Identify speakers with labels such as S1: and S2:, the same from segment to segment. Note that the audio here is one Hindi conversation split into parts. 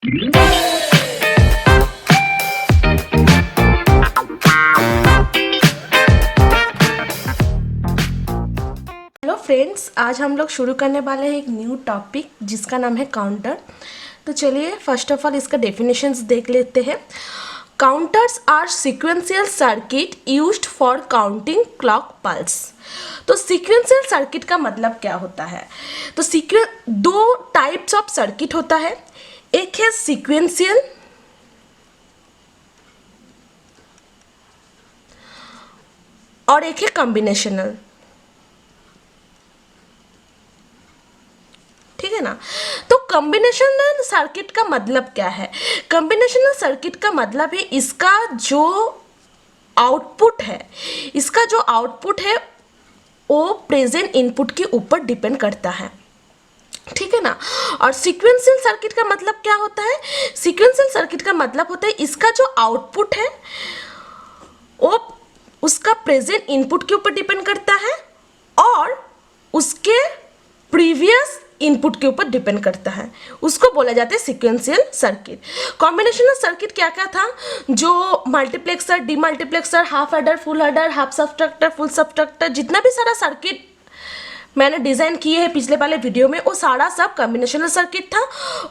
S1: हेलो फ्रेंड्स, आज हम लोग शुरू करने वाले हैं एक न्यू टॉपिक जिसका नाम है काउंटर। तो चलिए फर्स्ट ऑफ ऑल इसका डेफिनेशंस देख लेते हैं। Counters are sequential circuit used for counting clock pulse. तो सीक्वेंशियल सर्किट का मतलब क्या होता है? तो दो टाइप्स ऑफ सर्किट होता है, एक है सीक्वेंशियल और एक है कॉम्बिनेशनल। ठीक है ना। तो कॉम्बिनेशनल सर्किट का मतलब क्या है? कॉम्बिनेशनल सर्किट का मतलब है इसका जो आउटपुट है वो प्रेजेंट इनपुट के ऊपर डिपेंड करता है। ठीक है ना। और सीक्वेंशियल सर्किट का मतलब क्या होता है? सीक्वेंशियल सर्किट का मतलब होता है इसका जो आउटपुट है वो उसका प्रेजेंट इनपुट के ऊपर डिपेंड करता है और उसके प्रीवियस इनपुट के ऊपर डिपेंड करता है। उसको बोला जाता है सीक्वेंशियल सर्किट। कॉम्बिनेशनल सर्किट क्या क्या था? जो multiplexer, demultiplexer, half adder, full adder, half subtractor, full subtractor, जितना भी सारा सर्किट मैंने डिजाइन किए हैं पिछले वाले वीडियो में, वो सारा सब कॉम्बिनेशनल सर्किट था।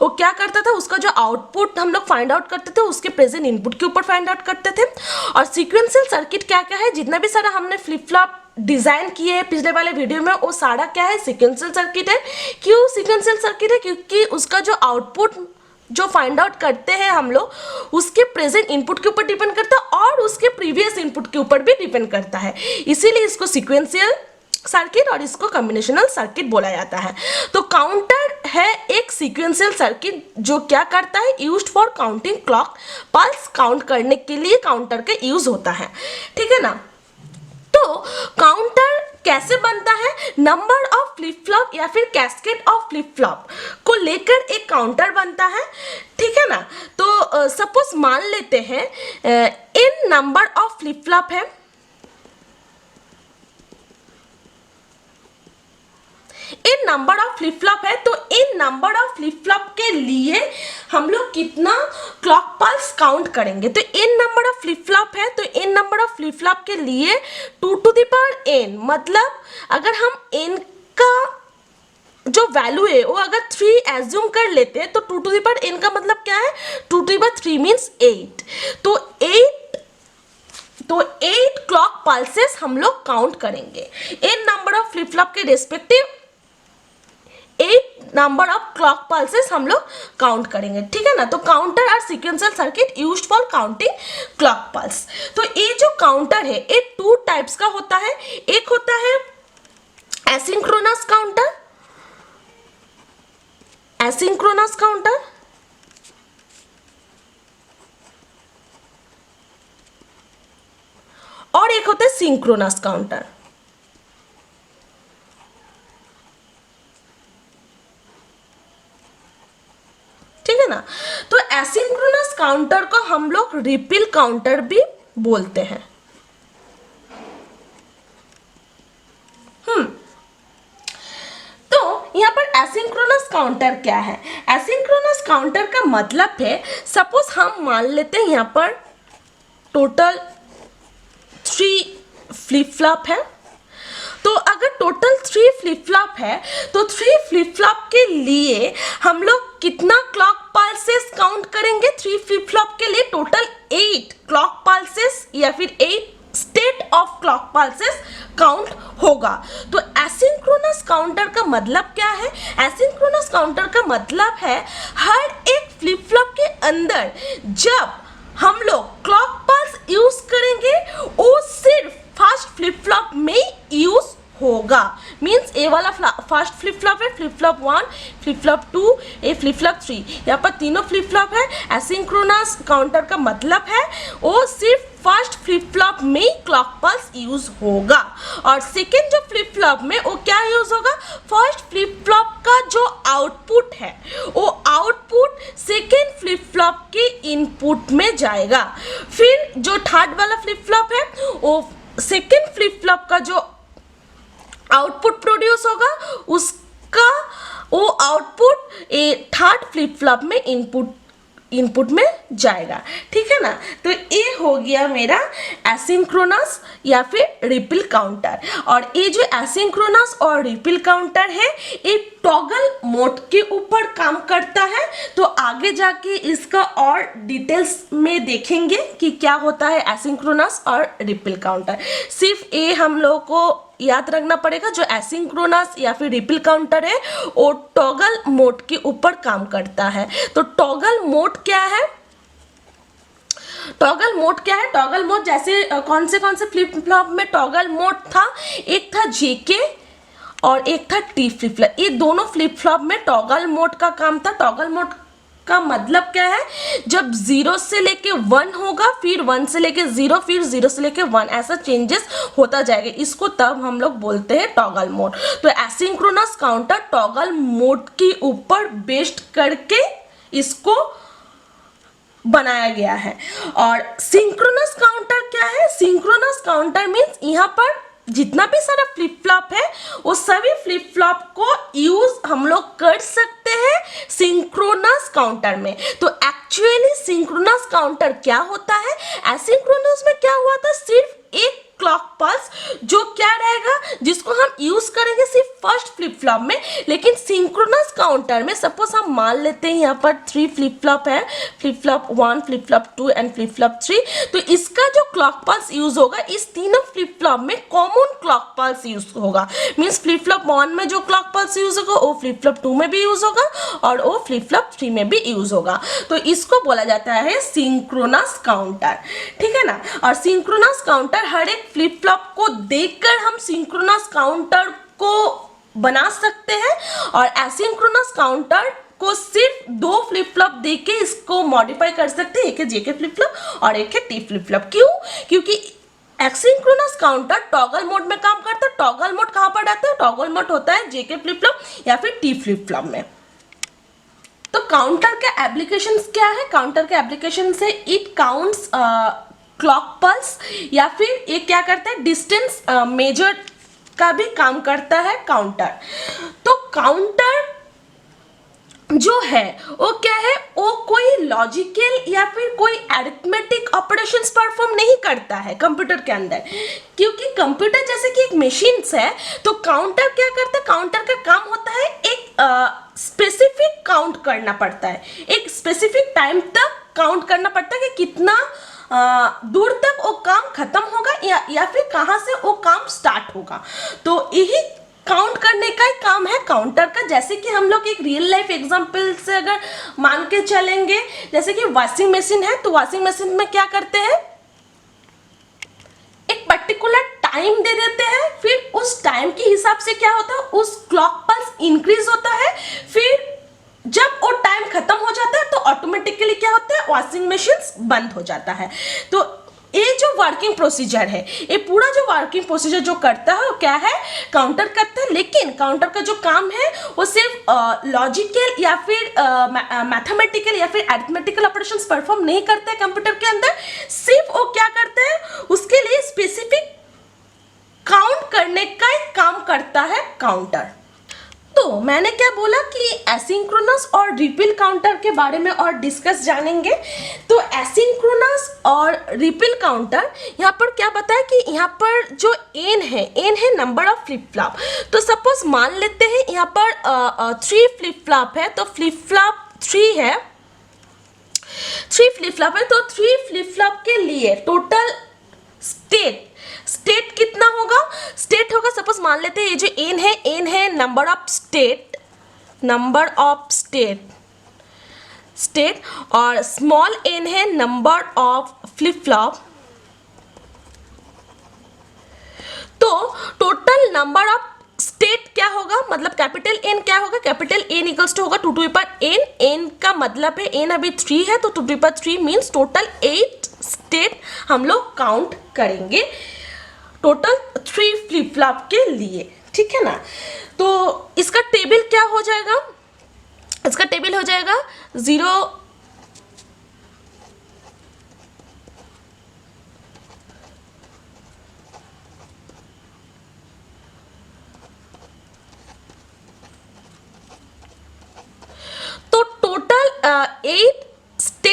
S1: वो क्या करता था, उसका जो आउटपुट हम लोग फाइंड आउट करते थे उसके प्रेजेंट इनपुट के ऊपर फाइंड आउट करते थे। और सीक्वेंशियल सर्किट क्या क्या है? जितना भी सारा हमने फ्लिप फ्लॉप डिजाइन किए हैं पिछले वाले वीडियो में, वो सारा क्या है? सीक्वेंशियल सर्किट है। क्यों सीक्वेंशियल सर्किट है? क्योंकि उसका जो आउटपुट जो फाइंड आउट करते हैं हम लोग उसके प्रेजेंट इनपुट के ऊपर डिपेंड करता है और उसके प्रीवियस इनपुट के ऊपर भी डिपेंड करता है, इसीलिए इसको सीक्वेंशियल सर्किट और इसको कॉम्बिनेशनल सर्किट बोला जाता है। तो काउंटर है एक सीक्वेंशियल सर्किट जो क्या करता है? Used for counting clock pulse. Count करने के लिए काउंटर का यूज होता है। ठीक है ना। तो काउंटर कैसे बनता है? नंबर ऑफ फ्लिप फ्लॉप या फिर कैस्केड ऑफ फ्लिप फ्लॉप को लेकर एक काउंटर बनता है। ठीक है ना। तो सपोज मान लेते हैं n number of flip flop है, इन नंबर ऑफ फ्लिप फ्लॉप है। तो इन नंबर ऑफ फ्लिप फ्लॉप के लिए हम लोग कितना क्लॉक पल्स काउंट करेंगे? तो इन नंबर ऑफ फ्लिप फ्लॉप है, तो इन नंबर ऑफ फ्लिप फ्लॉप के लिए 2 to the power n, मतलब अगर हम n का जो वैल्यू है वो अगर 3 एज्यूम कर लेते हैं तो 2 to the power n का मतलब क्या है? 2 to the power 3 मीन्स 8। तो 8 क्लॉक पल्सेस हम लोग काउंट करेंगे। इन नंबर ऑफ फ्लिप फ्लॉप के respective 8 number of clock pulses हम लोग काउंट करेंगे। ठीक है ना। तो काउंटर और sequential circuit used for counting clock pulse. तो ये जो काउंटर है ये 2 टाइप्स का होता है। एक होता है एसिंक्रोनस काउंटर, और एक होता है सिंक्रोनस काउंटर। ठीक है ना। तो एसिंक्रोनस काउंटर को हम लोग रिपील काउंटर भी बोलते हैं। तो यहाँ पर एसिंक्रोनस काउंटर क्या है? एसिंक्रोनस काउंटर का मतलब है सपोज हम मान लेते हैं यहाँ पर टोटल 3 फ्लिप फ्लॉप है। तो अगर टोटल 3 फ्लिप फ्लॉप है तो 3 फ्लिप फ्लॉप के लिए हम लोग कितना क्लॉक पल्सेस काउंट करेंगे? 3 फ्लिप फ्लॉप के लिए टोटल 8 क्लॉक पल्सेस या फिर 8 state of clock pulses count होगा। तो एसिंक्रोनस काउंटर का मतलब क्या है? एसिंक्रोनस काउंटर का मतलब है हर एक फ्लिप फ्लॉप के अंदर जब हम लोग क्लॉक पल्स यूज करेंगे वो सिर्फ फर्स्ट फ्लिप फ्लॉप में यूज होगा। मीन्स ए वाला फर्स्ट फ्लिप फ्लॉप है, फ्लिप फ्लॉप 1, फ्लिप फ्लॉप 2, ए फ्लिप फ्लॉप 3, यहाँ पर तीनों फ्लिप फ्लॉप है। एसिंक्रोनस काउंटर का मतलब है वो सिर्फ फर्स्ट फ्लिप फ्लॉप में क्लॉक पल्स यूज होगा और सेकेंड जो फ्लिप फ्लॉप में वो क्या यूज होगा? फर्स्ट फ्लिप फ्लॉप का जो आउटपुट है वो आउटपुट सेकेंड फ्लिप फ्लॉप के इनपुट में जाएगा। फिर जो थर्ड वाला फ्लिप फ्लॉप है वो सेकेंड फ्लिप फ्लॉप का जो आउटपुट प्रोड्यूस होगा उसका वो आउटपुट थर्ड फ्लिप फ्लॉप में इनपुट इनपुट में जाएगा, ठीक है ना। तो ये हो गया मेरा एसिंक्रोनस या फिर रिपल काउंटर। और ये जो एसिंक्रोनस और रिपल काउंटर है ये टॉगल मोड के ऊपर काम करता है। तो आगे जाके इसका और डिटेल्स में देखेंगे कि क्या होता है एसिंक्रोनस और रिपल काउंटर। सिर्फ ये हम लोगों को याद रखना पड़ेगा, जो एसिंक्रोनस या फिर रिपल काउंटर है वो टॉगल मोड के ऊपर काम करता है। तो टॉगल मोड क्या है? टॉगल मोड क्या है? टॉगल मोड जैसे कौन से फ्लिप फ्लॉप में टॉगल मोड था, एक था जेके और एक था टी फ्लिप फ्लॉप। ये दोनों फ्लिप फ्लॉप में टॉगल मोड का काम था। टॉगल मोड का मतलब क्या है? जब 0 से लेके 1 होगा, फिर 1 से लेके 0, फिर 0 से लेके 1, ऐसा चेंजेस होता जाएगा, इसको तब हम लोग बोलते हैं टॉगल मोड। तो एसिंक्रोनस काउंटर टॉगल मोड के ऊपर बेस्ड करके इसको बनाया गया है। और सिंक्रोनस काउंटर क्या है? सिंक्रोनस काउंटर मीन्स यहाँ पर जितना भी सारा फ्लिप फ्लॉप है वो सभी फ्लिप फ्लॉप को यूज हम लोग कर सकते हैं सिंक्रोनस काउंटर में। तो एक्चुअली सिंक्रोनस काउंटर क्या होता है? एसिंक्रोनस में क्या हुआ था, सिर्फ एक क्लॉक पल्स जो क्या रहेगा, जिसको हम यूज करेंगे सिर्फ फर्स्ट फ्लिप फ्लॉप में। लेकिन सिंक्रोनस काउंटर में सपोज हम मान लेते हैं यहाँ पर 3 फ्लिप फ्लॉप है, flip flop 1, flip flop 2 and flip flop 3। तो इसका जो क्लॉक पल्स यूज होगा, इस तीनों फ्लिप फ्लॉप में कॉमन क्लॉक पल्स यूज होगा। मीन्स फ्लिप फ्लॉप 1 में जो क्लॉक पल्स यूज होगा वो फ्लिप फ्लॉप 2 में भी यूज होगा और वो फ्लिप फ्लॉप 3 में भी यूज होगा। तो इसको बोला जाता है सिंक्रोनस काउंटर, ठीक है ना। और सिंक्रोनस काउंटर हर एक फ्लिप फ्लॉप को देखकर हम सिंक्रोनस काउंटर को बना सकते हैं। और एसिंक्रोनस काउंटर को सिर्फ 2 फ्लिप फ्लॉप देके इसको मॉडिफाई कर सकते हैं, एक है जेके फ्लिप फ्लॉप और एक है टी फ्लिप फ्लॉप। क्यों? क्योंकि एसिंक्रोनस काउंटर टॉगल मोड में काम करता है। टॉगल मोड कहां पर आता है? टॉगल मोड होता है जेके फ्लिप फ्लॉप या फिर टी फ्लिप फ्लॉप में। तो काउंटर के एप्लीकेशंस क्या है? काउंटर के एप्लीकेशन से इट काउंट्स क्लॉक पल्स, या फिर ये क्या करता है, डिस्टेंस मेजर का भी काम करता है काउंटर। तो काउंटर जो है वो क्या है, वो कोई लॉजिकल या फिर कोई अरिथमेटिक ऑपरेशंस परफॉर्म नहीं करता है कंप्यूटर के अंदर। क्योंकि कंप्यूटर जैसे कि एक मशीन्स है, तो काउंटर क्या करता है, काउंटर का काम होता है एक स्पेसिफिक काउंट करना पड़ता है, एक स्पेसिफिक टाइम तक काउंट करना पड़ता है कि कितना दूर तक वो काम खत्म होगा या फिर कहां से वो काम स्टार्ट होगा। तो यही काउंट करने का ही काम है काउंटर का। जैसे कि हम लोग एक रियल लाइफ एग्जांपल से अगर मान के चलेंगे, जैसे कि वॉशिंग मशीन है, तो वॉशिंग मशीन में क्या करते हैं, एक पर्टिकुलर टाइम दे देते हैं, फिर उस टाइम के हिसाब से क्या होता है, उस क्लॉक पल्स इंक्रीज होता है। फिर जब वो टाइम खत्म हो जाता है तो ऑटोमेटिकली क्या होता है, वॉशिंग मशीन बंद हो जाता है। तो ये जो वर्किंग प्रोसीजर है, ये पूरा जो वर्किंग प्रोसीजर जो करता है वो क्या है, काउंटर करता है। लेकिन काउंटर का जो काम है वो सिर्फ लॉजिकल या फिर मैथमेटिकल या फिर अरिथमेटिकल ऑपरेशंस परफॉर्म नहीं करता है कंप्यूटर के अंदर। सिर्फ वो क्या करता है, उसके लिए स्पेसिफिक काउंट करने का काम करता है काउंटर। तो मैंने क्या बोला कि एसिंक्रोनस और रिपल काउंटर के बारे में और डिस्कस जानेंगे। तो एसिंक्रोनस और रिपल काउंटर यहाँ पर क्या बताया कि यहाँ पर जो एन है नंबर ऑफ फ्लिप फ्लॉप। तो सपोज मान लेते हैं यहाँ पर 3 फ्लिप फ्लॉप है, तो फ्लिप फ्लॉप 3 है, 3 फ्लिप फ्लॉप है, तो 3 फ्लिप फ्लॉप के लिए टोटल स्टेट कितना होगा, स्टेट होगा, सपोज मान लेते हैं ये जो एन है नंबर ऑफ स्टेट और स्मॉल एन है नंबर ऑफ फ्लिप फ्लॉप। तो टोटल नंबर ऑफ स्टेट क्या होगा, मतलब कैपिटल एन क्या होगा, कैपिटल एन इक्वल्स टू होगा 2 to the power N. N का मतलब है एन अभी 3 है, तो 2 to the power 3 means total 8 state हम लोग काउंट करेंगे टोटल 3 फ्लिप फ्लॉप के लिए, ठीक है ना। तो इसका टेबल क्या हो जाएगा, इसका टेबल हो जाएगा 0 तो टोटल 8 स्टेट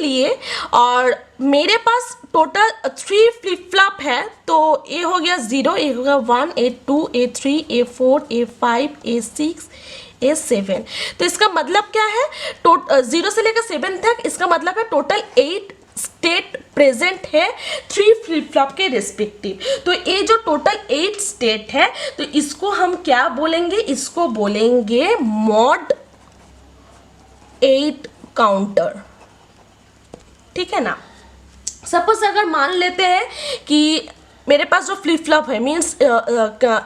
S1: लिए और मेरे पास टोटल 3 फ्लिप फ्लॉप है, तो ये हो गया 0, ये हो गया 1, A2, A3, A4, A5, A6, A7। तो इसका मतलब क्या है, 0 से लेकर 7 तक, इसका मतलब है टोटल 8 स्टेट प्रेजेंट है 3 फ्लिप फ्लॉप के रिस्पेक्टिव। तो ये जो टोटल 8 स्टेट है, तो इसको हम क्या बोलेंगे, इसको बोलेंगे मॉड 8 काउंटर, ठीक है ना। सपोज अगर मान लेते हैं कि मेरे पास जो फ्लिप फ्लॉप है मीन्स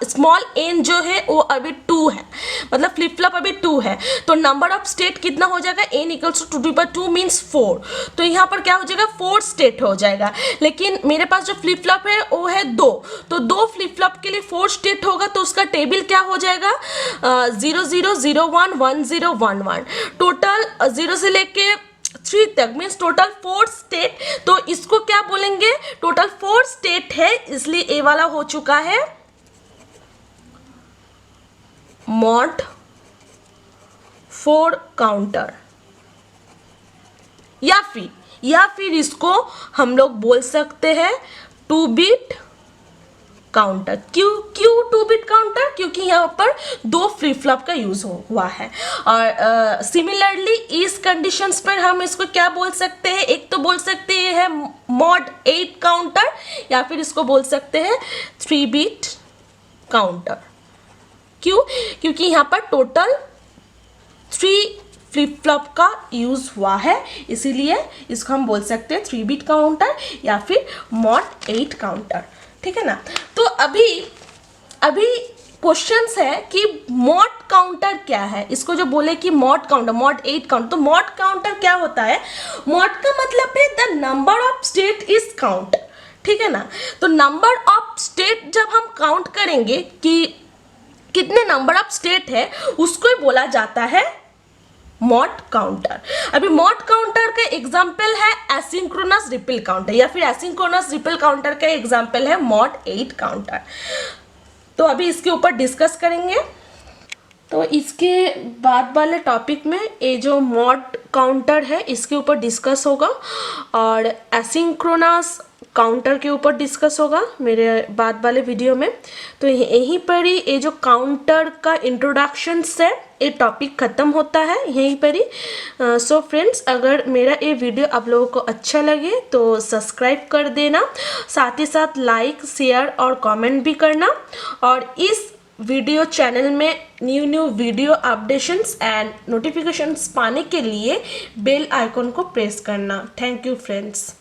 S1: स्मॉल एन जो है वो अभी 2 है, मतलब फ्लिप फ्लॉप अभी 2 है, तो नंबर ऑफ स्टेट कितना हो जाएगा, n इक्वल्स टू 2 मीन्स 4। तो यहाँ पर क्या हो जाएगा, 4 स्टेट हो जाएगा। लेकिन मेरे पास जो फ्लिप फ्लॉप है वो है 2, तो 2 फ्लिप फ्लॉप के लिए 4 स्टेट होगा, तो उसका टेबल क्या हो जाएगा, 0 0 0 1 1 0 1 1, टोटल 0 से लेके 3 तक मीन्स टोटल 4 स्टेट। तो इसको क्या बोलेंगे, टोटल 4 स्टेट है, इसलिए ए वाला हो चुका है मॉड 4 काउंटर। या फिर इसको हम लोग बोल सकते हैं 2 बिट काउंटर। क्यों 2 बिट काउंटर, क्योंकि यहाँ पर 2 फ्लिप फ्लॉप का यूज हुआ है। और सिमिलरली इस कंडीशंस पर हम इसको क्या बोल सकते हैं, एक तो बोल सकते हैं मॉड 8 काउंटर, या फिर इसको बोल सकते हैं 3 बिट काउंटर। क्यों, क्योंकि यहाँ पर टोटल 3 फ्लिप फ्लॉप का यूज हुआ है, इसीलिए इसको हम बोल सकते हैं 3 बिट काउंटर या फिर मॉड 8 काउंटर, ठीक है ना। तो अभी क्वेश्चंस है कि मॉड काउंटर क्या है, इसको जो बोले कि मॉड काउंटर मॉड 8 काउंटर, तो मॉड काउंटर क्या होता है, मॉड का मतलब है the number of state is count, ठीक है ना। तो नंबर ऑफ स्टेट जब हम काउंट करेंगे कि कितने नंबर ऑफ स्टेट है, उसको ही बोला जाता है मॉड काउंटर। अभी मॉड काउंटर का एग्जांपल है एसिंक्रोनस रिपल काउंटर, या फिर एसिंक्रोनस रिपल काउंटर का एग्जांपल है मॉड 8 काउंटर। तो अभी इसके ऊपर डिस्कस करेंगे। तो इसके बाद वाले टॉपिक में ये जो मॉड काउंटर है इसके ऊपर डिस्कस होगा, और एसिंक्रोनस काउंटर के ऊपर डिस्कस होगा मेरे बाद वाले वीडियो में। तो यहीं पर ही ये जो काउंटर का इंट्रोडक्शन से ये टॉपिक ख़त्म होता है यहीं पर ही। सो फ्रेंड्स, अगर मेरा ये वीडियो आप लोगों को अच्छा लगे तो सब्सक्राइब कर देना, साथ ही साथ लाइक शेयर और कमेंट भी करना, और इस वीडियो चैनल में new video updations and notifications पाने के लिए बेल आइकन को प्रेस करना। Thank you friends.